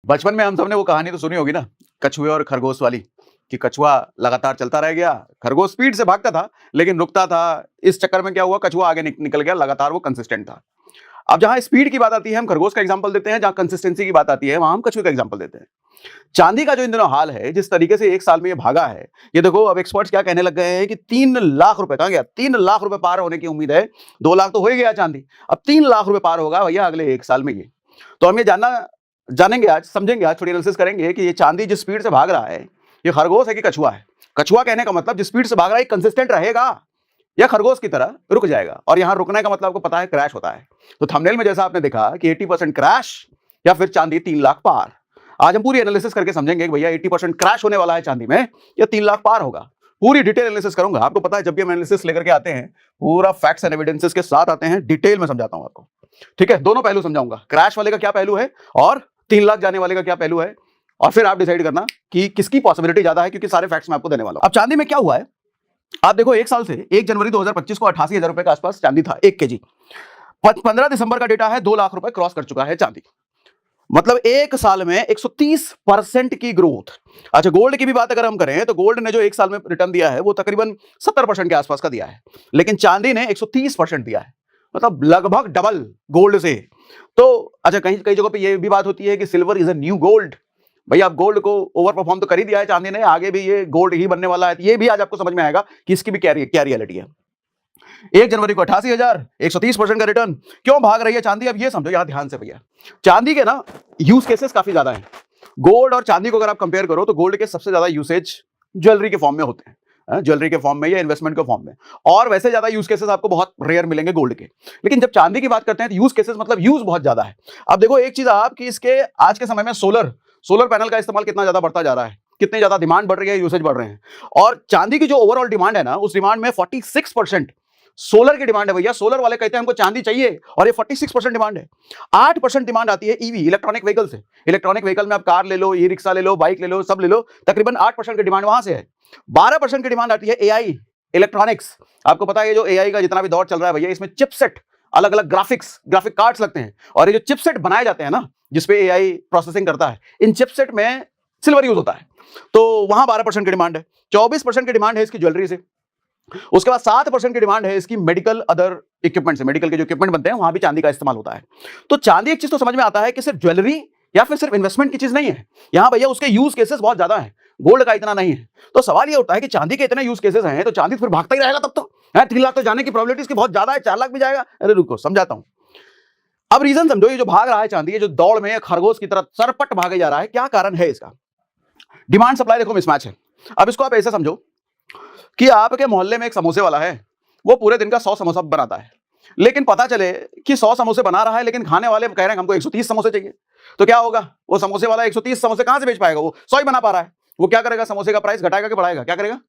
बचपन में हम सबने वो कहानी तो सुनी होगी ना, कछुए और खरगोश वाली, कि कछुआ लगातार चलता रह गया, खरगोश स्पीड से भागता था लेकिन रुकता था। इस चक्कर में क्या हुआ, कछुआ आगे निकल गया, लगातार वो कंसिस्टेंट था। अब जहां स्पीड की बात आती है हम खरगोश का एग्जांपल देते हैं, जहां कंसिस्टेंसी की बात आती है वहां हम कछुए का एग्जांपल देते हैं। चांदी का जो इन दिनों हाल है, जिस तरीके से एक साल में ये भागा है, ये देखो अब एक्सपर्ट्स क्या कहने लग गए हैं कि 3 लाख रुपए, कहां गया 3 लाख रुपए पार होने की उम्मीद है। 2 लाख तो हो ही गया चांदी, अब 3 लाख रुपए पार होगा भैया अगले एक साल में ये। तो हम ये जानेंगे आज, समझेंगे आज, थोड़ी एनालिसिस करेंगे कि ये चांदी जिस स्पीड से भाग रहा है, ये खरगोश है कि कछुआ है। कछुआ कहने का मतलब जिस स्पीड से भाग रहा है कंसिस्टेंट रहेगा या खरगोश की तरह रुक जाएगा। और यहां रुकने का मतलब आपको पता है क्रैश होता है। तो थंबनेल में जैसा आपने देखा कि 80% क्रैश या फिर चांदी 3 लाख पार। आज हम पूरी एनालिसिस करके समझेंगे कि भैया 80% क्रैश होने वाला है चांदी में या 3 लाख पार होगा। पूरी डिटेल एनालिसिस करूंगा। आपको पता है जब भी हम एनालिसिस लेकर के आते हैं पूरा फैक्ट्स एंड एविडेंसेस के साथ आते हैं, डिटेल में समझाता हूं आपको। ठीक है, दोनों पहलू समझाऊंगा, क्रैश वाले का क्या पहलू है और 3 लाख जाने वाले का क्या पहलू है, और फिर आप डिसाइड करना कि किसकी पॉसिबिलिटी ज्यादा है, क्योंकि सारे फैक्ट्स मैं आपको देने वाला हूं। अब चांदी में क्या हुआ है, आप देखो एक साल से 1 जनवरी 2025 को 88,000 रुपए के आसपास चांदी था 1 केजी। 15 दिसंबर का डेटा है 2 लाख रुपए क्रॉस कर चुका है चांदी। मतलब एक साल में 130% की ग्रोथ। अच्छा, गोल्ड की भी बात अगर हम करें तो गोल्ड ने जो एक साल में रिटर्न दिया है वो तकरीबन 70% के आसपास का दिया है, लेकिन चांदी ने 130% दिया है, मतलब लगभग डबल गोल्ड से। तो अच्छा, कहीं कई जगहों पे ये भी बात होती है कि silver is a new gold. भैया अब गोल्ड को ओवर परफॉर्म तो कर ही दिया है चांदी ने, आगे भी ये गोल्ड ही बनने वाला है। ये भी आज आपको समझ में आएगा कि इसकी भी क्या रियलिटी है। 1 जनवरी को 88,000, 130% का रिटर्न। क्यों भाग रही है चांदी, अब ये समझो यहां ध्यान से भैया। चांदी के ना यूज केसेस काफी ज्यादा हैं। गोल्ड और चांदी को अगर आप कंपेयर करो तो गोल्ड के सबसे ज्यादा यूसेज ज्वेलरी के फॉर्म में होते हैं, ज्वेलरी के फॉर्म में या इन्वेस्टमेंट के फॉर्म में, और वैसे ज्यादा यूज केसेस आपको बहुत रेयर मिलेंगे गोल्ड के। लेकिन जब चांदी की बात करते हैं तो यूज केसेस मतलब यूज बहुत ज्यादा है। अब देखो एक चीज आप कि इसके आज के समय में सोलर पैनल का इस्तेमाल कितना ज्यादा बढ़ता जा रहा है, कितनी ज्यादा डिमांड बढ़ रही है, यूसेज बढ़ रहे हैं। और चांदी की जो ओवरऑल डिमांड है ना, उस डिमांड में 46% सोलर की डिमांड है। भैया सोलर वाले कहते हैं हमको चांदी चाहिए, और ये 46% डिमांड है। 8% डिमांड आती है ईवी, इलेक्ट्रॉनिक व्हीकल से। इलेक्ट्रॉनिक व्हीकल में आप कार ले लो, ई रिक्शा ले लो, बाइक ले लो, सब ले लो, तकरीबन 8% की डिमांड वहां से है। 12% की डिमांड आती है एआई, इलेक्ट्रॉनिक्स। आपको पता है ये जो एआई का जितना भी दौर चल रहा है भैया, इसमें चिपसेट, अलग अलग ग्राफिक कार्ड्स लगते हैं, और ये जो चिपसेट बनाए जाते हैं ना जिसपे एआई प्रोसेसिंग करता है, इन चिपसेट में सिल्वर यूज होता है। तो वहां 12% की डिमांड है। 24% की डिमांड है इसकी ज्वेलरी से। उसके बाद 7% की डिमांड है इसकी मेडिकल अदर इक्विपमेंट से। मेडिकल के जो इक्विपमेंट बनते हैं वहां भी चांदी का इस्तेमाल होता है। तो चांदी एक चीज तो समझ में आता है कि सिर्फ ज्वेलरी या फिर सिर्फ इन्वेस्टमेंट की चीज नहीं है, यहां भैया उसके यूज केसेस बहुत ज्यादा है, गोल्ड का इतना नहीं है। तो सवाल ये उठता है कि चांदी के इतने यूज केसेस हैं तो चांदी फिर भागता ही रहेगा तब तो 3 लाख तो जाने की प्रोबेबिलिटी इसकी बहुत ज्यादा है, 4 लाख भी जाएगा। अरे रुको समझाता हूं। अब रीजन समझो, ये जो भाग रहा है चांदी, ये जो दौड़ में खरगोश की तरह सरपट भागे जा रहा है, क्या कारण है इसका? डिमांड सप्लाई देखो मिसमैच है। अब इसको आप ऐसे समझो कि आपके मोहल्ले में एक समोसे वाला है, वो पूरे दिन का 100 समोसा बनाता है, लेकिन पता चले कि 100 समोसे बना रहा है लेकिन खाने वाले कह रहे हैं हमको 130 समोसे चाहिए। तो क्या होगा, वो समोसे वाला 130 समोसे कहां से बेच पाएगा, वो 100 ही बना पा रहा है। वो क्या करेगा, समोसे का प्राइस घटाएगा कि बढ़ाएगा? क्या करेगा,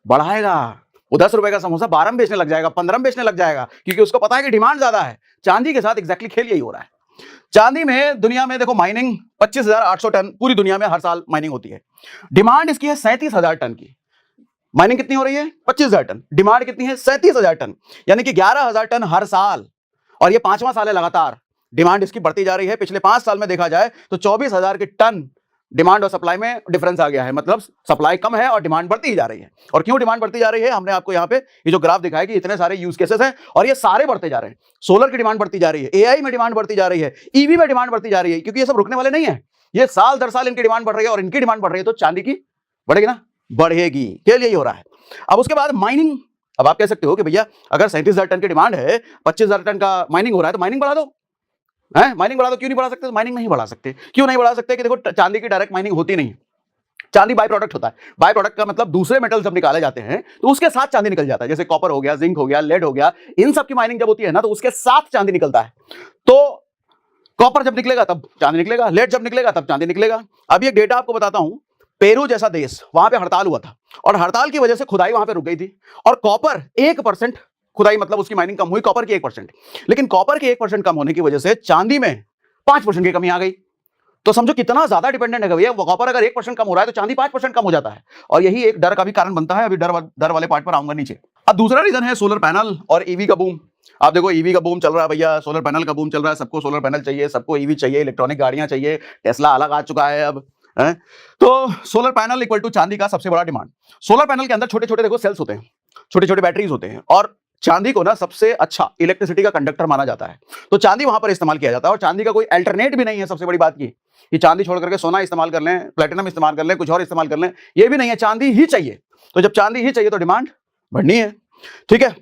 बढ़ाएगा। वो 10 रुपए का समोसा 12 में बेचने लग जाएगा, 15 में बेचने लग जाएगा, क्योंकि उसको पता है कि डिमांड ज्यादा है। चांदी के साथ एग्जैक्टली खेल यही हो रहा है। चांदी में दुनिया में देखो माइनिंग 25,800 टन पूरी दुनिया में हर साल माइनिंग होती है। डिमांड इसकी है 37,000 टन की। माइनिंग कितनी हो रही है, 25,000 टन, डिमांड कितनी है 37,000 टन, यानी कि 11,000 टन हर साल। और ये 5वां साल है लगातार डिमांड इसकी बढ़ती जा रही है। पिछले 5 साल में देखा जाए तो 24,000 के टन डिमांड और सप्लाई में डिफरेंस आ गया है, मतलब सप्लाई कम है और डिमांड बढ़ती ही जा रही है। और क्यों डिमांड बढ़ती जा रही है, हमने आपको यहाँ पे ये जो ग्राफ दिखाया कि इतने सारे यूज केसेस हैं और ये सारे बढ़ते जा रहे हैं। सोलर की डिमांड बढ़ती जा रही है, एआई में डिमांड बढ़ती जा रही है, ईवी में डिमांड बढ़ती जा रही है, क्योंकि ये सब रुकने वाले नहीं है। ये साल दर साल इनकी डिमांड बढ़ रही है और इनकी डिमांड बढ़ रही है, तो चांदी की बढ़ेगी ना, बढ़ेगी। के लिए ही हो रहा है। अब उसके बाद माइनिंग। अब आप कह सकते हो कि भैया अगर 37,000 टन की डिमांड है, 25,000 टन का माइनिंग हो रहा है, तो माइनिंग बढ़ा दो। माइनिंग बढ़ा दो, क्यों नहीं बढ़ा सकते? माइनिंग नहीं बढ़ा सकते, क्यों नहीं बढ़ा सकते? कि देखो चांदी की डायरेक्ट माइनिंग होती नहीं, चांदी बाय प्रोडक्ट होता है। बाय प्रोडक्ट का मतलब दूसरे मेटल जब निकाले जाते हैं तो उसके साथ चांदी निकल जाता है, जैसे कॉपर हो गया, जिंक हो गया, लेड हो गया, इन सब की माइनिंग जब होती है ना तो उसके साथ चांदी निकलता है। तो कॉपर जब निकलेगा तब चांदी निकलेगा, लेड जब निकलेगा तब चांदी निकलेगा। अभी एक डेटा आपको बताता हूं, पेरू जैसा देश, वहां पे हड़ताल हुआ था और हड़ताल की वजह से खुदाई वहां पे रुक गई थी, और कॉपर 1% खुदाई, मतलब उसकी माइनिंग कम हुई, कॉपर की 1%। लेकिन कॉपर की 1% कम होने की वजह से चांदी में 5% की कमी आ गई। तो समझो कितना ज्यादा डिपेंडेंट है भैया। कॉपर अगर 1% कम हो रहा है तो चांदी 5% कम हो जाता है, और यही एक डर का भी कारण बनता है। अभी डर वाले पार्ट पर आऊंगा नीचे। अब दूसरा रीजन है सोलर पैनल और ईवी का बूम। आप देखो ईवी का बूम चल रहा है भैया, सोलर पैनल का बूम चल रहा है, सबको सोलर पैनल चाहिए, सबको ईवी चाहिए, इलेक्ट्रॉनिक गाड़ियां चाहिए, टेस्ला अलग आ चुका है अब है? तो सोलर पैनल इक्वल टू चांदी का सबसे बड़ा डिमांड। सोलर पैनल के अंदर छोटे छोटे देखो सेल्स होते हैं, छोटे छोटे बैटरीज होते हैं, और चांदी को ना सबसे अच्छा इलेक्ट्रिसिटी का कंडक्टर माना जाता है, तो चांदी वहां पर इस्तेमाल किया जाता है। और चांदी का कोई अल्टरनेट भी नहीं है, सबसे बड़ी बात की कि चांदी छोड़ करके सोना इस्तेमाल कर लें, प्लेटिनम इस्तेमाल कर लें, कुछ और इस्तेमाल कर लें, ये भी नहीं है, चांदी ही चाहिए। तो जब चांदी ही चाहिए तो डिमांड बढ़नी है, ठीक है।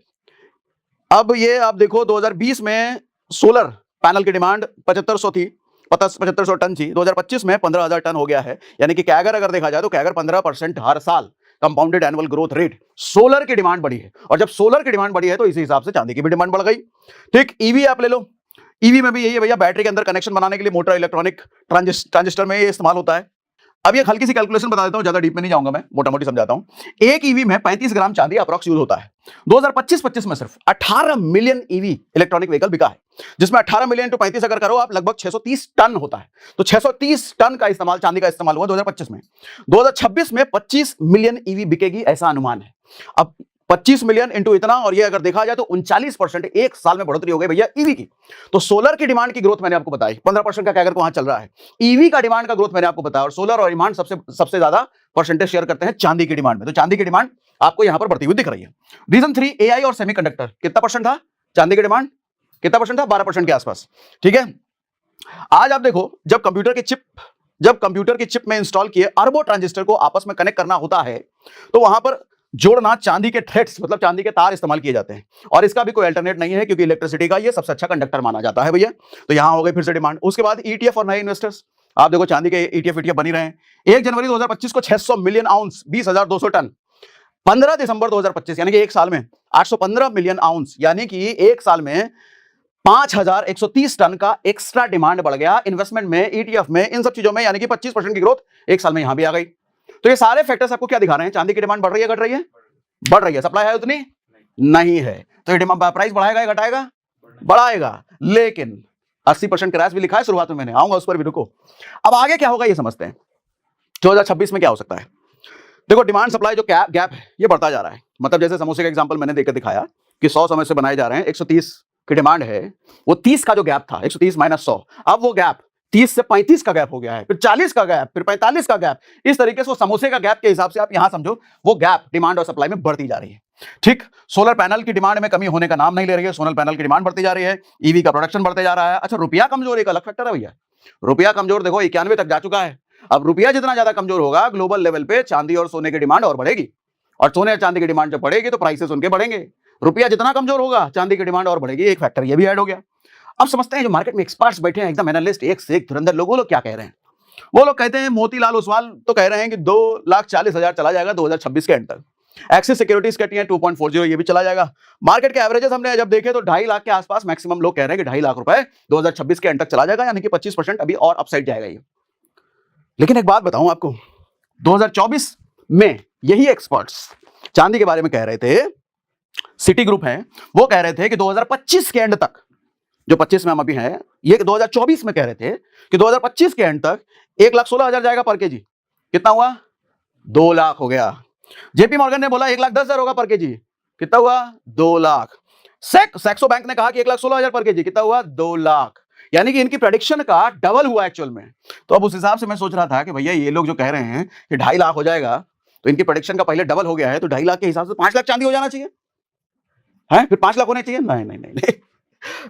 अब ये आप देखो 2020 में सोलर पैनल की डिमांड 7500 थी, 7500 टन थी, 2025 में 15,000 टन हो गया है। यानी कि कैगर अगर देखा जाए तो कैगर 15% हर साल compounded annual growth rate, solar की डिमांड बढ़ी है। और जब सोलर की डिमांड बढ़ी है तो इसी हिसाब से चांदी की भी डिमांड बढ़ गई। ठीक, ईवी आप ले लो, ईवी में भी यही है भैया, बैटरी के अंदर कनेक्शन बनाने के लिए मोटर इलेक्ट्रॉनिक ट्रांजिस्टर में ये इस्तेमाल होता है। अब ये हल्की सी कैलकुलेशन बता देता हूं, ज्यादा डीप में नहीं जाऊंगा, मैं मोटा मोटी समझाता हूं। एक ईवी में 35 ग्राम चांदी अप्रॉक्स यूज होता है। 2025-25 में सिर्फ 18 मिलियन ईवी इलेक्ट्रॉनिक व्हीकल बिका है, जिसमें 18 मिलियन टू 35 अगर करो आप, लगभग 630 टन होता है। तो 630 टन का इस्तेमाल, चांदी का इस्तेमाल हुआ 2025 में। 2026 में 25 मिलियन ईवी बिकेगी, ऐसा अनुमान है। अब 25 मिलियन इंटू इतना, और ये अगर देखा जाए तो 39% एक साल में बढ़ोतरी हो गई भैया ईवी की। तो सोलर की डिमांड की ग्रोथ मैंने आपको बताई, 15% का कैगर वहां चल रहा है। ईवी का डिमांड का ग्रोथ मैंने आपको बताया, और सोलर और डिमांड सबसे ज्यादा परसेंटेज शेयर करते हैं चांदी की डिमांड में। तो चांदी की डिमांड आपको यहां पर बढ़ती हुई दिख रही है। रीजन 3, एआई और सेमीकंडक्टर। कितना परसेंट था चांदी की डिमांड? कितना परसेंट था? 12% के आसपास, ठीक है। आज आप देखो, जब कंप्यूटर की चिप में इंस्टॉल किए अरबों ट्रांजिस्टर को आपस में कनेक्ट करना होता है, तो वहां पर जोड़ना चांदी के थ्रेड्स, मतलब चांदी के तार इस्तेमाल किए जाते हैं। और इसका भी कोई अल्टरनेट नहीं है, क्योंकि इलेक्ट्रिसिटी का ये सबसे अच्छा कंडक्टर माना जाता है भैया। तो यहां हो गई फिर से डिमांड। उसके बाद ईटीएफ और नए इन्वेस्टर्स, आप देखो चांदी के ईटीएफ बनी रहे हैं। 1 जनवरी 2025 को 600 मिलियन आउंस, 20,200 टन। 15 दिसंबर 2025 यानी कि एक साल में 815 मिलियन आउंस, यानी कि एक साल में 5,130 टन का एक्स्ट्रा डिमांड बढ़ गया इन्वेस्टमेंट में, ईटीएफ में, इन सब चीजों में। यानी कि 25% की ग्रोथ एक साल में यहां भी आ गई। तो ये सारे फैक्टर्स आपको क्या दिखा रहे हैं? चांदी की डिमांड बढ़ रही है, घट रही है? बढ़ रही है। सप्लाई है उतनी नहीं है, तो ये डिमांड प्राइस बढ़ाएगा या घटाएगा? बढ़ाएगा। लेकिन 80% क्रैश भी लिखा है शुरुआत में, मैंने आऊंगा उस पर भी, रुको। अब आगे क्या होगा ये समझते हैं। 2026 में क्या हो सकता है? देखो, डिमांड सप्लाई जो गैप है ये बढ़ता जा रहा है। मतलब जैसे समोसे का एग्जांपल मैंने देकर दिखाया कि 100 समोसे बनाए जा रहे हैं, 130 की डिमांड है, वो 30 का जो गैप था, 130 माइनस 100, अब वो गैप 30 से 35 का गैप हो गया है, फिर 40 का गैप, फिर 45 का गैप। इस तरीके से वो समोसे का गैप के हिसाब से आप यहां समझो वो गैप डिमांड और सप्लाई में बढ़ती जा रही है। ठीक, सोलर पैनल की डिमांड में कमी होने का नाम नहीं ले रही है, सोलर पैनल की डिमांड बढ़ती जा रही है, ईवी का प्रोडक्शन बढ़ते जा रहा है। अच्छा, रुपया कमजोर एक अलग फैक्टर है भैया। रुपया कमजोर देखो 91 तक जा चुका है। अब रुपया जितना ज्यादा कमजोर होगा, ग्लोबल लेवल पे चांदी और सोने की डिमांड और बढ़ेगी, और सोने और चांदी की डिमांड जब बढ़ेगी तो प्राइसेस उनके बढ़ेंगे। रुपया जितना कमजोर होगा, चांदी की डिमांड और बढ़ेगी। एक फैक्टर ये भी ऐड हो गया। अब समझते हैं जो मार्केट में एक्सपर्ट्स बैठे हैं, एकदम एनालिस्ट, एक से एक धुरंधर लोग, वो लोग क्या कह रहे हैं। वो लोग कहते हैं, मोतीलाल ओसवाल तो कह रहे हैं कि 2,40,000 चला जाएगा 2026 के एंड तक। एक्सिस सिक्योरिटीज कहती है 2.40, ये भी चला जाएगा। मार्केट के एवरेजेस हमने जब देखे तो 2.5 लाख के आसपास मैक्सिमम लोग कह रहे हैं कि 2.5 लाख रुपए 2026 के एंड तक चला जाएगा, यानी कि 25% अभी और अपसाइड जाएगा ये। लेकिन एक बात बताऊं आपको, 2024 में यही एक्सपर्ट्स चांदी के बारे में कह रहे थे, सिटी ग्रुप है, वो कह रहे थे कि 2025 के एंड तक, जो 25 में हम अभी हैं, ये 2024 में कह रहे थे कि 2025 के एंड तक 1,16,000 जाएगा पर केजी। कितना हुआ? 2 लाख हो गया। जेपी मॉर्गन ने बोला 1,10,000 होगा पर केजी। कितना हुआ? 2 लाख। सैक्सो बैंक ने कहा कि 1,16,000 पर केजी। कितना हुआ? 2 लाख। यानी कि इनकी प्रेडिक्शन का डबल हुआ एक्चुअल में। तो अब उस हिसाब से मैं सोच रहा था कि भैया ये लोग जो कह रहे हैं कि 2.5 लाख हो जाएगा, तो इनकी प्रेडिक्शन का पहले डबल हो गया है, तो 2.5 लाख के हिसाब से 5 लाख चांदी हो जाना चाहिए है, फिर 5 लाख होने चाहिए। नहीं नहीं नहीं, नहीं।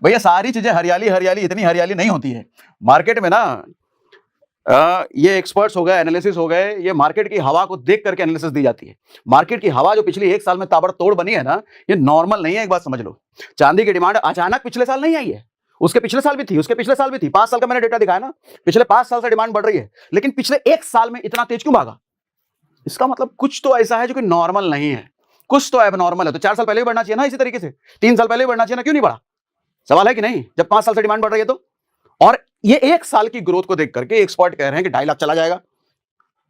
भैया सारी चीजें हरियाली हरियाली, इतनी हरियाली नहीं होती है मार्केट में ना। ये एक्सपर्ट्स हो गए, एनालिसिस हो गए, ये मार्केट की हवा को देख करके एनालिसिस दी जाती है। मार्केट की हवा जो पिछली एक साल में ताबड़तोड़ बनी है ना, ये नॉर्मल नहीं है। एक बात समझ लो, चांदी की डिमांड अचानक पिछले साल नहीं आई है, उसके पिछले साल भी थी, उसके पिछले साल भी थी। 5 साल का मैंने डेटा दिखाया ना, पिछले 5 साल से डिमांड बढ़ रही है, लेकिन पिछले एक साल में इतना तेज क्यों भागा? इसका मतलब कुछ तो ऐसा है जो कि नॉर्मल नहीं है, कुछ तो एबनॉर्मल है। तो 4 साल पहले भी बढ़ना चाहिए ना, इसी तरीके से 3 साल पहले भी बढ़ना चाहिए ना, क्यों नहीं बढ़ा? सवाल है कि नहीं, जब 5 साल से डिमांड बढ़ रही है तो। और ये एक साल की ग्रोथ को देख करके एक्सपर्ट कह रहे हैं कि 2.5 लाख चला जाएगा।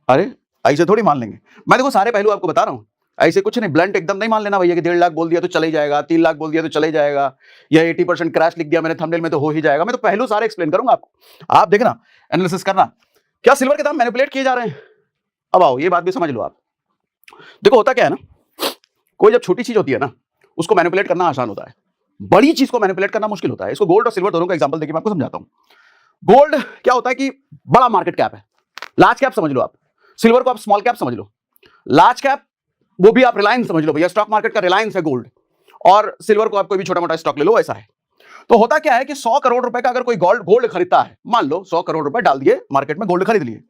अरे ऐसे थोड़ी मान लेंगे। मैं देखो सारे पहलू आपको बता रहा हूं, ऐसे कुछ नहीं, ब्लंट एकदम नहीं मान लेना भैया कि 1.5 लाख बोल दिया तो चले जाएगा, 3 लाख बोल दिया तो चले जाएगा, या 80% क्रैश लिख दिया मैंने थंबनेल में तो हो ही जाएगा। मैं तो पहलू सारे एक्सप्लेन करूंगा आपको, आप देखना, एनालिसिस करना। क्या सिल्वर के दाम मैनिपुलेट किए जा रहे हैं? अब आओ ये बात भी समझ लो आप। देखो होता क्या है ना, कोई जब छोटी चीज होती है ना, उसको मैनिपुलेट करना आसान होता है। बड़ी चीज को मैनिपुलेट करना मुश्किल होता है। इसको गोल्ड और सिल्वर दोनों का एग्जांपल देखिए, मैं आपको समझाता हूं। गोल्ड क्या होता है कि बड़ा मार्केट कैप है, लार्ज कैप समझ लो आप, सिल्वर को आप स्मॉल कैप समझ लो। लार्ज कैप वो भी आप रिलायंस समझ लो, भैया स्टॉक मार्केट का रिलायंस है गोल्ड, और सिल्वर को आप कोई भी छोटा मोटा स्टॉक ले लो, ऐसा है। तो होता क्या है कि 100 करोड़ रुपए का अगर कोई गोल्ड खरीदता है, मान लो 100 करोड़ रुपए डाल दिए मार्केट में, गोल्ड खरीद लिए,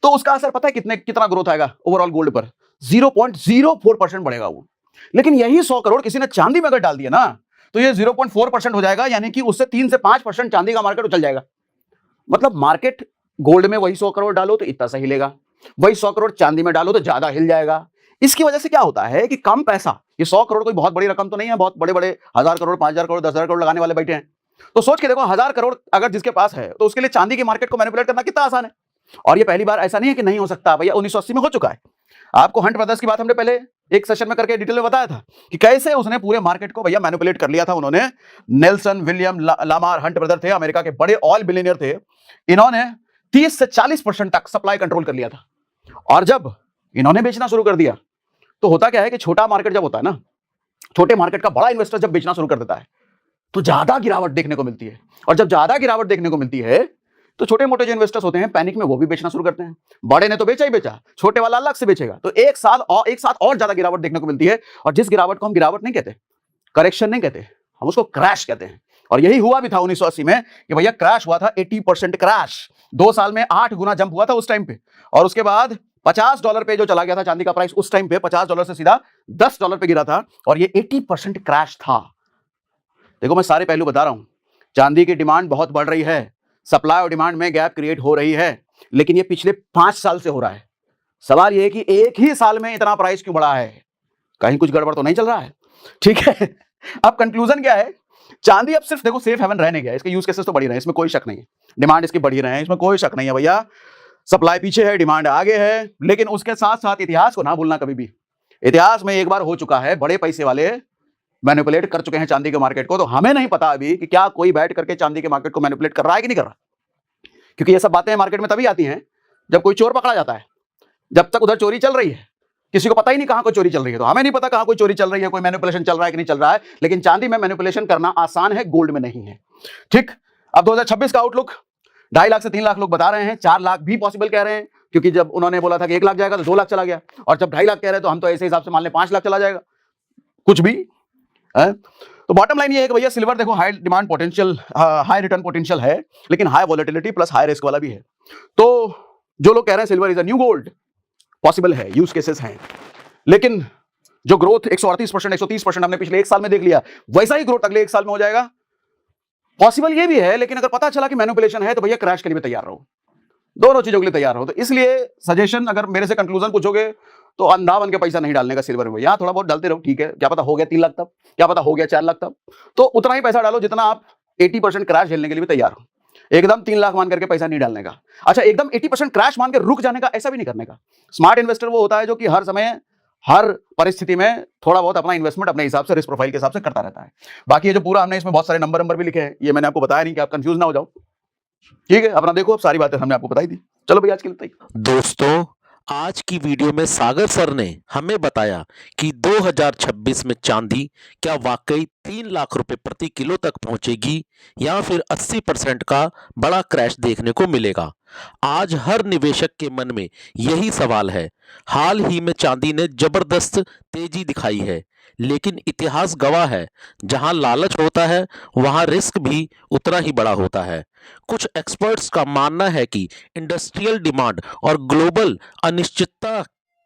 तो उसका असर पता है कितना ग्रोथ आएगा ओवरऑल गोल्ड पर? 0.04% बढ़ेगा वो। लेकिन यही 100 करोड़ किसी ने चांदी में अगर डाल दिया ना, तो ये 0.4% हो जाएगा, यानी कि उससे 3 से 5% चांदी का मार्केट उछल जाएगा। मतलब मार्केट गोल्ड में वही 100 करोड़ डालो तो इतना सा हिलेगा, वही 100 करोड़ चांदी में डालो तो ज्यादा हिल जाएगा। इसकी वजह से क्या होता है कि कम पैसा, ये 100 करोड़ कोई बहुत बड़ी रकम तो नहीं है, बहुत बड़े बड़े 1000 करोड़ 5000 करोड़ 10,000 करोड़ लगाने वाले बैठे हैं। तो सोच के देखो, 1000 करोड़ अगर जिसके पास है, तो उसके लिए चांदी की मार्केट को मैनिपुलेट करना कितना आसान है। और ये पहली बार ऐसा नहीं है कि नहीं हो सकता, भैया 1980 में हो चुका है। आपको हंट ब्रदर्स की बात हमने पहले एक सेशन में करके डिटेल में बताया था कि कैसे उसने पूरे मार्केट को भैया मैनिपुलेट कर लिया था। उन्होंने, Nelson William Lamar Hunt brother थे, अमेरिका के बड़े ऑयल बिलियनियर थे, इन्होंने 30 से 40% तक सप्लाई कंट्रोल कर लिया था। और जब इन्होंने बेचना शुरू कर दिया, तो होता क्या है कि छोटा मार्केट जब होता है ना, छोटे मार्केट का बड़ा इन्वेस्टर जब बेचना शुरू कर देता है, तो ज्यादा गिरावट देखने को मिलती है। और जब ज्यादा गिरावट देखने को मिलती है, तो छोटे मोटे जो इन्वेस्टर्स होते हैं पैनिक में वो भी बेचना शुरू करते हैं। बड़े ने तो बेचा ही बेचा, छोटे वाला अलग से बेचेगा, तो एक साथ और ज्यादा गिरावट देखने को मिलती है। और जिस गिरावट को हम गिरावट नहीं कहते, करेक्शन नहीं कहते, हम उसको क्रैश कहते हैं। और यही हुआ भी था 1980 में कि भैया क्रैश हुआ था, 80% क्रैश। 2 साल में 8 गुना जंप हुआ था उस टाइम पे। और उसके बाद $50 पे जो चला गया था चांदी का प्राइस, उस टाइम पे $50 से सीधा $10 पे गिरा था, और ये 80% क्रैश था। देखो मैं सारे पहलू बता रहा हूं, चांदी की डिमांड बहुत बढ़ रही है, सप्लाई और डिमांड में गैप क्रिएट हो रही है, लेकिन ये पिछले 5 साल से हो रहा है। सवाल ये है कि एक ही साल में इतना प्राइस क्यों बढ़ा है? कहीं कुछ गड़बड़ तो नहीं चल रहा है, ठीक है। अब कंक्लूजन क्या है? चांदी अब सिर्फ देखो सेफ हेवन रहने गया, इसके यूज केसेस तो बढ़ ही रहे हैं, इसमें कोई शक नहीं है, डिमांड इसकी बढ़ ही रहे हैं, इसमें कोई शक नहीं है भैया। सप्लाई पीछे है, डिमांड आगे है, लेकिन उसके साथ साथ इतिहास को ना भूलना कभी भी। इतिहास में एक बार हो चुका है, बड़े पैसे वाले मैनिपुलेट कर चुके हैं चांदी के मार्केट को। तो हमें नहीं पता अभी कि क्या कोई बैठ करके चांदी के मार्केट को मैनिपुलेट कर रहा है कि नहीं कर रहा, क्योंकि ये सब बातें मार्केट में तभी आती हैं जब कोई चोर पकड़ा जाता है। जब तक उधर चोरी चल रही है, किसी को पता ही नहीं कहां कोई चोरी चल रही है, तो हमें नहीं पता कहां कोई चोरी चल रही है, कोई मैनिपुलेशन चल रहा है कि नहीं चल रहा है। लेकिन चांदी में मैनिपुलेशन करना आसान है, गोल्ड में नहीं है, ठीक। अब 2026 का आउटलुक 2.5 लाख से 3 लाख लोग बता रहे हैं, 4 लाख भी पॉसिबल कह रहे हैं, क्योंकि जब उन्होंने बोला था कि 1 लाख जाएगा तो 2 लाख चला गया, और जब 2.5 लाख कह रहे हैं तो हम तो ऐसे हिसाब से मान लें 5 लाख चला जाएगा, कुछ भी है। तो बॉटम लाइन ये है कि भैया सिल्वर देखो high demand potential, high return potential है, लेकिन high volatility plus high risk वाला भी है। तो जो लोग कह रहे हैं silver is a new gold, possible है, यूज केसेस हैं, लेकिन जो ग्रोथ 138% 130% हमने पिछले 1 साल में देख लिया, वैसा ही ग्रोथ अगले 1 साल में हो जाएगा, पॉसिबल ये भी है। लेकिन अगर पता चला कि मैनिपुलेशन है, तो भैया क्रैश के लिए भी तैयार रहो, दोनों चीजों के लिए तैयार रहो। तो इसलिए सजेशन, अगर मेरे से कंक्लूजन पूछोगे, तो अंधा बन के पैसा नहीं डालने का सिल्वर में। यहाँ थोड़ा बहुत डालते रहो, ठीक है, क्या पता हो गया 3 लाख तब, क्या पता हो गया 4 लाख तब, तो उतना ही पैसा डालो जितना आप 80% क्रैश झेलने के लिए भी तैयार हो। एकदम 3 लाख मान करके पैसा नहीं डालने का। अच्छा, एकदम 80% क्रैश मान के रुक जाने का, ऐसा भी नहीं करने का। स्मार्ट इन्वेस्टर वो होता है जो कि हर समय हर परिस्थिति में थोड़ा बहुत अपना इन्वेस्टमेंट अपने हिसाब से, रिस्क प्रोफाइल के हिसाब से करता रहता है। बाकी ये जो पूरा हमने इसमें बहुत सारे नंबर भी लिखे हैं, ये मैंने आपको बताया नहीं कि आप कंफ्यूज ना हो जाओ, ठीक है। अपना देखो, अब सारी बातें हमने आपको बताई दी। चलो भैया आज के लिए दोस्तों, आज की वीडियो में सागर सर ने हमें बताया कि 2026 में चांदी क्या वाकई 3 लाख रुपए प्रति किलो तक पहुंचेगी, या फिर 80% का बड़ा क्रैश देखने को मिलेगा। आज हर निवेशक के मन में यही सवाल है। हाल ही में चांदी ने जबरदस्त तेजी दिखाई है, लेकिन इतिहास गवाह है, जहां लालच होता है वहां रिस्क भी उतना ही बड़ा होता है। कुछ एक्सपर्ट्स का मानना है कि इंडस्ट्रियल डिमांड और ग्लोबल अनिश्चितता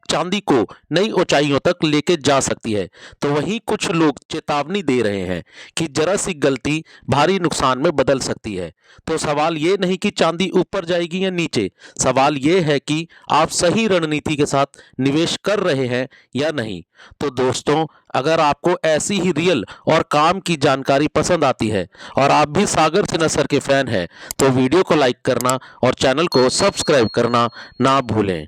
चांदी को नई ऊंचाइयों तक लेके जा सकती है, तो वहीं कुछ लोग चेतावनी दे रहे हैं कि जरा सी गलती भारी नुकसान में बदल सकती है। तो सवाल ये नहीं कि चांदी ऊपर जाएगी या नीचे, सवाल ये है कि आप सही रणनीति के साथ निवेश कर रहे हैं या नहीं। तो दोस्तों, अगर आपको ऐसी ही रियल और काम की जानकारी पसंद आती है और आप भी सागर सिन्हा सर के फैन हैं, तो वीडियो को लाइक करना और चैनल को सब्सक्राइब करना ना भूलें।